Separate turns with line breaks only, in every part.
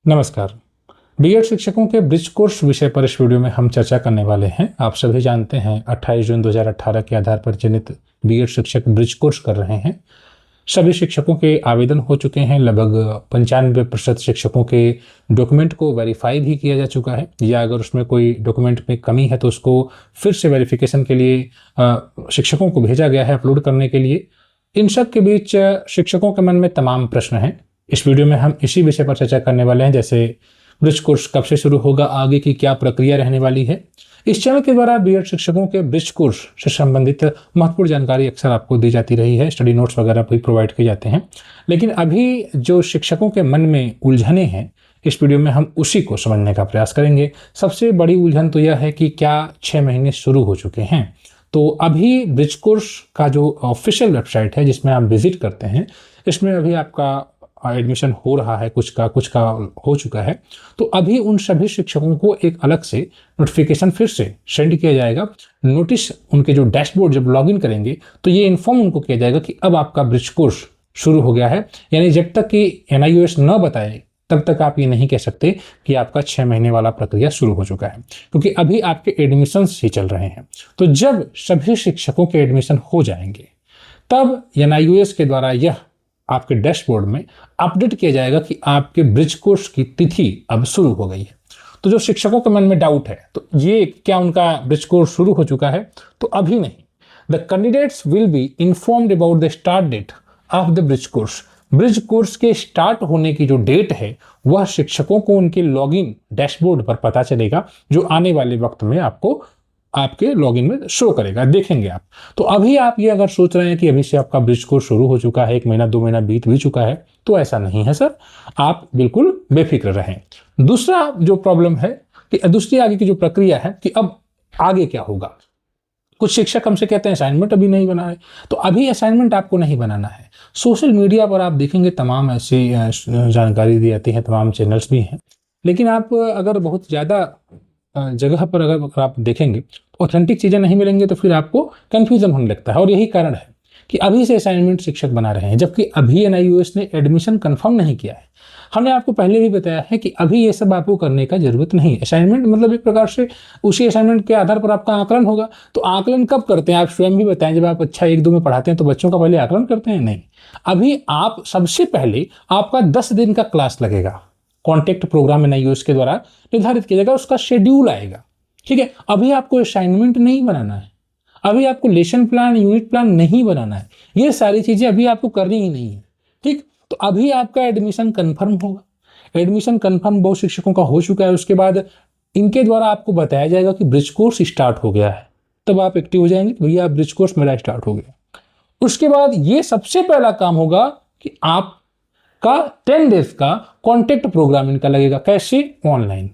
नमस्कार। बीएड शिक्षकों के ब्रिज कोर्स विषय पर इस वीडियो में हम चर्चा करने वाले हैं। आप सभी जानते हैं 28 जून 2018 के आधार पर चयनित बीएड शिक्षक ब्रिज कोर्स कर रहे हैं। सभी शिक्षकों के आवेदन हो चुके हैं। लगभग 95% शिक्षकों के डॉक्यूमेंट को वेरीफाई भी किया जा चुका है, या अगर उसमें कोई डॉक्यूमेंट में कमी है तो उसको फिर से वेरिफिकेशन के लिए शिक्षकों को भेजा गया है अपलोड करने के लिए। इन सब के बीच शिक्षकों के मन में तमाम प्रश्न हैं। इस वीडियो में हम इसी विषय पर चर्चा करने वाले हैं, जैसे ब्रिज कोर्स कब से शुरू होगा, आगे की क्या प्रक्रिया रहने वाली है। इस चैनल के द्वारा बीएड शिक्षकों के ब्रिज कोर्स से संबंधित महत्वपूर्ण जानकारी अक्सर आपको दी जाती रही है, स्टडी नोट्स वगैरह भी प्रोवाइड किए जाते हैं। लेकिन अभी जो शिक्षकों के मन में उलझने हैं, इस वीडियो में हम उसी को समझने का प्रयास करेंगे। सबसे बड़ी उलझन तो यह है कि क्या 6 महीने शुरू हो चुके हैं। तो अभी ब्रिज कोर्स का जो ऑफिशियल वेबसाइट है जिसमें आप विजिट करते हैं, इसमें अभी आपका एडमिशन हो रहा है, कुछ का हो चुका है। तो अभी उन सभी शिक्षकों को एक अलग से नोटिफिकेशन फिर से सेंड किया जाएगा। नोटिस उनके जो डैशबोर्ड जब लॉगिन करेंगे तो ये इन्फॉर्म उनको किया जाएगा कि अब आपका ब्रिज कोर्स शुरू हो गया है। यानी जब तक कि NIOS न बताए तब तक आप ये नहीं कह सकते कि आपका 6 महीने वाला प्रक्रिया शुरू हो चुका है, क्योंकि अभी आपके एडमिशन्स ही चल रहे हैं। तो जब सभी शिक्षकों के एडमिशन हो जाएंगे तब NIOS के द्वारा यह आपके डैशबोर्ड में अपडेट किया जाएगा कि आपके ब्रिज कोर्स की तिथि अब शुरू हो गई है। तो जो शिक्षकों के मन में डाउट है, तो ये क्या उनका ब्रिज कोर्स शुरू हो चुका है, तो अभी नहीं। The candidates will be informed about the start date of the bridge course. Bridge course के स्टार्ट होने की जो डेट है वह शिक्षकों को उनके लॉगिन डैशबोर्ड पर पता चलेगा, जो आने वाले वक्त में आपको आपके लॉगिन में शो करेगा, देखेंगे आप। तो अभी आप ये अगर सोच रहे हैं कि अभी से आपका ब्रिज कोर्स शुरू हो चुका है, 1 महीना 2 महीना बीत भी चुका है, तो ऐसा नहीं है सर। आप बिल्कुल बेफिक्र रहें। दूसरा जो प्रॉब्लम है कि दूसरी आगे की जो प्रक्रिया है कि अब आगे क्या होगा। कुछ शिक्षक हमसे कहते हैं असाइनमेंट अभी नहीं बना है, तो अभी असाइनमेंट आपको नहीं बनाना है। सोशल मीडिया पर आप देखेंगे तमाम ऐसी जानकारी दी जाती है, तमाम चैनल्स भी हैं। लेकिन आप अगर बहुत ज़्यादा जगह पर अगर आप देखेंगे ऑथेंटिक चीज़ें नहीं मिलेंगे तो फिर आपको कन्फ्यूजन होने लगता है। और यही कारण है कि अभी से असाइनमेंट शिक्षक बना रहे हैं, जबकि अभी NIOS ने एडमिशन कंफर्म नहीं किया है। हमने आपको पहले भी बताया है कि अभी ये सब आपको करने का जरूरत नहीं है। असाइनमेंट मतलब एक प्रकार से उसी असाइनमेंट के आधार पर आपका आकलन होगा। तो आकलन कब करते हैं, आप स्वयं भी बताएं। जब आप अच्छा 1-2 में पढ़ाते हैं तो बच्चों का पहले आकलन करते हैं? नहीं। अभी आप सबसे पहले आपका 10 दिन का क्लास लगेगा। कॉन्टेक्ट प्रोग्राम NIOS के द्वारा निर्धारित किया जाएगा, उसका शेड्यूल आएगा। ठीक है, अभी आपको असाइनमेंट नहीं बनाना है, अभी आपको लेसन प्लान, यूनिट प्लान नहीं बनाना है। ये सारी चीजें अभी आपको करनी ही नहीं है। ठीक, तो अभी आपका एडमिशन कंफर्म होगा। एडमिशन कंफर्म बहुत शिक्षकों का हो चुका है। उसके बाद इनके द्वारा आपको बताया जाएगा कि ब्रिज कोर्स स्टार्ट हो गया है। तब आप एक्टिव हो जाएंगे, भैया ब्रिज कोर्स मेरा स्टार्ट हो गया। उसके बाद ये सबसे पहला काम होगा कि आप का 10 डेज का कॉन्टेक्ट प्रोग्राम इनका लगेगा। कैसे? ऑनलाइन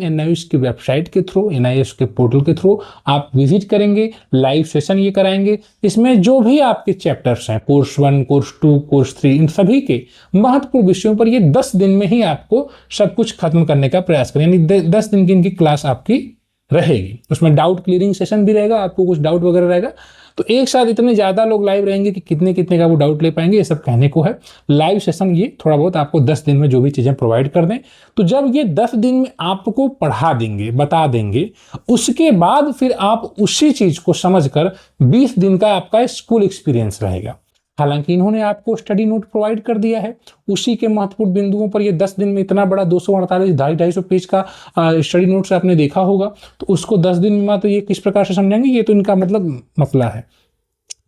NIOS की वेबसाइट के थ्रू, NIOS के पोर्टल के थ्रू आप विजिट करेंगे, लाइव सेशन ये कराएंगे। इसमें जो भी आपके चैप्टर्स हैं, कोर्स 1, कोर्स 2, कोर्स 3, इन सभी के महत्वपूर्ण विषयों पर ये 10 दिन में ही आपको सब कुछ खत्म करने का प्रयास करें। यानी 10 दिन की इनकी क्लास आपकी रहेगी। उसमें डाउट क्लियरिंग सेशन भी रहेगा, आपको कुछ डाउट वगैरह रहेगा। तो एक साथ इतने ज़्यादा लोग लाइव रहेंगे कि कितने का वो डाउट ले पाएंगे, ये सब कहने को है। लाइव सेशन ये थोड़ा बहुत आपको 10 दिन में जो भी चीज़ें प्रोवाइड कर दें। तो जब ये 10 दिन में आपको पढ़ा देंगे, बता देंगे, उसके बाद फिर आप उसी चीज़ को समझकर 20 दिन का आपका स्कूल एक्सपीरियंस रहेगा। हालांकि इन्होंने आपको स्टडी नोट प्रोवाइड कर दिया है, उसी के महत्वपूर्ण बिंदुओं पर ये 10 दिन में इतना बड़ा 248 250 पेज का स्टडी नोट्स आपने देखा होगा। तो उसको 10 दिन में तो ये किस प्रकार से समझेंगे, ये तो इनका मतलब मसला है।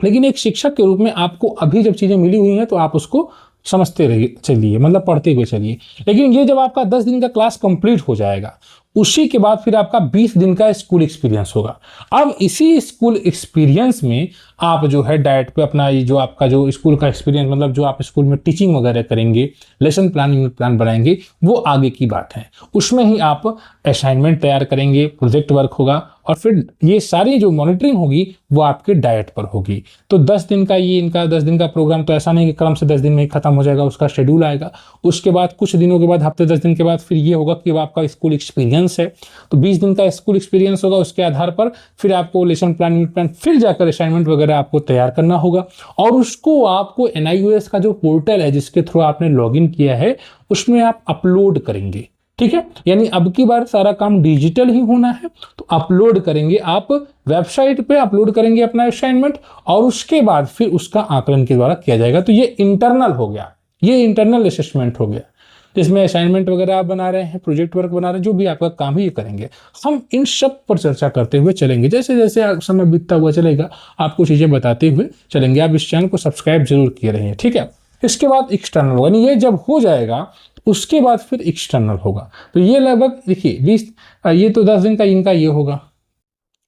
लेकिन एक शिक्षक के रूप में आपको अभी जब चीज़ें मिली हुई हैं तो आप उसको समझते रहिए, चलिए, मतलब पढ़ते हुए चलिए। लेकिन ये जब आपका 10 दिन का क्लास कंप्लीट हो जाएगा, उसी के बाद फिर आपका 20 दिन का स्कूल एक्सपीरियंस होगा। अब इसी स्कूल एक्सपीरियंस में आप जो है डायट पे अपना ये जो आपका जो स्कूल का एक्सपीरियंस, मतलब जो आप स्कूल में टीचिंग वगैरह करेंगे, लेसन प्लान, यूनिट प्लान बनाएंगे, वो आगे की बात है। उसमें ही आप असाइनमेंट तैयार करेंगे, प्रोजेक्ट वर्क होगा, और फिर ये सारी जो मॉनिटरिंग होगी वो आपके डाइट पर होगी। तो 10 दिन का ये इनका 10 दिन का प्रोग्राम तो ऐसा नहीं कि क्रम से 10 दिन में ही खत्म हो जाएगा, उसका शेड्यूल आएगा। उसके बाद कुछ दिनों के बाद, हफ्ते 10 दिन के बाद फिर ये होगा कि आपका स्कूल एक्सपीरियंस है, तो 20 दिन का स्कूल एक्सपीरियंस होगा। उसके आधार पर फिर आपको लेसन प्लान, यूनिट प्लान, फिर जाकर असाइनमेंट वगैरह वगैरह आपको तैयार करना होगा और उसको आपको NIOS का जो पोर्टल है जिसके थ्रू आपने लॉगिन किया है उसमें आप अपलोड करेंगे। ठीक है, यानी अब की बार सारा काम डिजिटल ही होना है, तो अपलोड करेंगे आप वेबसाइट पे, अपलोड करेंगे अपना असाइनमेंट और उसके बाद फिर उसका आकलन के द्वारा किया जाएगा। तो ये इंटरनल हो गया, ये इंटरनल असेसमेंट हो गया, जिसमें असाइनमेंट वगैरह आप बना रहे हैं, प्रोजेक्ट वर्क बना रहे हैं, जो भी आपका काम है ये करेंगे। हम इन सब पर चर्चा करते हुए चलेंगे, जैसे जैसे समय बीतता हुआ चलेगा आपको चीजें बताते हुए चलेंगे। आप इस चैनल को सब्सक्राइब जरूर किए रहिए। ठीक है, इसके बाद एक्सटर्नल होगा, ये जब हो जाएगा उसके बाद फिर एक्सटर्नल होगा। तो ये लगभग देखिए 20, ये तो 10 दिन का इनका ये होगा,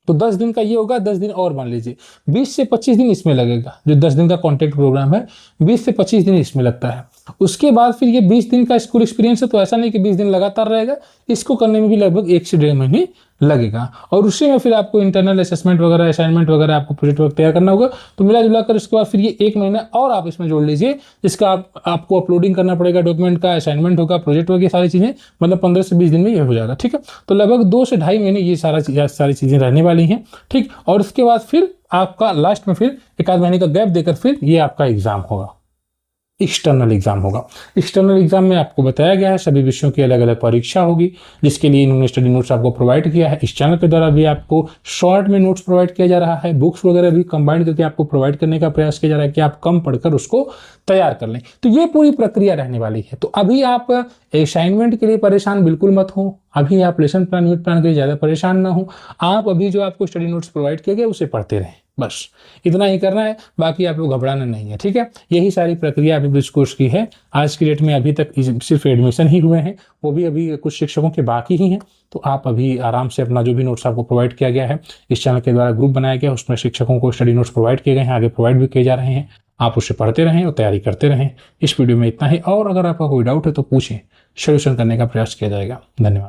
तो 10 दिन का ये होगा, 10 दिन और मान लीजिए 20 से 25 दिन इसमें लगेगा। जो 10 दिन का कॉन्ट्रैक्ट प्रोग्राम है 20 से 25 दिन इसमें लगता है। उसके बाद फिर ये 20 दिन का स्कूल एक्सपीरियंस है, तो ऐसा नहीं कि 20 दिन लगातार रहेगा, इसको करने में भी लगभग 1 से 1.5 महीने लगेगा और उसी में फिर आपको इंटरनल असेसमेंट वगैरह, असाइनमेंट वगैरह, आपको प्रोजेक्ट वर्क तैयार करना होगा। तो मिला जुला कर उसके बाद फिर ये 1 महीना और आप इसमें जोड़ लीजिए, जिसका आपको अपलोडिंग करना पड़ेगा डॉक्यूमेंट का, असाइनमेंट होगा, प्रोजेक्ट वर्क, ये सारी चीजें, मतलब 15 से 20 दिन में ये हो जाएगा। ठीक है, तो लगभग 2 से 2.5 महीने ये सारी चीजें रहने वाली हैं। ठीक, और उसके बाद फिर आपका लास्ट में फिर 1 आध महीने का गैप देकर फिर ये आपका एग्जाम होगा, एक्सटर्नल एग्जाम होगा। एक्सटर्नल एग्जाम में आपको बताया गया है सभी विषयों की अलग अलग परीक्षा होगी, जिसके लिए इन्होंने स्टडी नोट्स आपको प्रोवाइड किया है। इस चैनल के द्वारा भी आपको शॉर्ट में नोट्स प्रोवाइड किया जा रहा है, बुक्स वगैरह भी कंबाइन करके आपको प्रोवाइड करने का प्रयास किया जा रहा है कि आप कम पढ़कर उसको तैयार कर लें। तो ये पूरी प्रक्रिया रहने वाली है। तो अभी आप असाइनमेंट के लिए परेशान बिल्कुल मत हो, अभी आप लेसन प्लान, यूनिट प्लान के लिए ज़्यादा परेशान ना हो। आप अभी जो आपको स्टडी नोट्स प्रोवाइड किए गए उसे पढ़ते रहें, बस इतना ही करना है, बाकी आप लोग घबराना नहीं है। ठीक है, यही सारी प्रक्रिया अभी ब्रिज कोर्स की है। आज की डेट में अभी तक सिर्फ एडमिशन ही हुए हैं, वो भी अभी कुछ शिक्षकों के बाकी ही हैं। तो आप अभी आराम से अपना जो भी नोट्स आपको प्रोवाइड किया गया है, इस चैनल के द्वारा ग्रुप बनाया गया, उसमें शिक्षकों को स्टडी नोट्स प्रोवाइड किए गए हैं, आगे प्रोवाइड भी किए जा रहे हैं। आप उसे पढ़ते रहें और तैयारी करते रहें। इस वीडियो में इतना ही, और अगर आपका कोई डाउट है तो पूछें, सोल्यूशन करने का प्रयास किया जाएगा। धन्यवाद।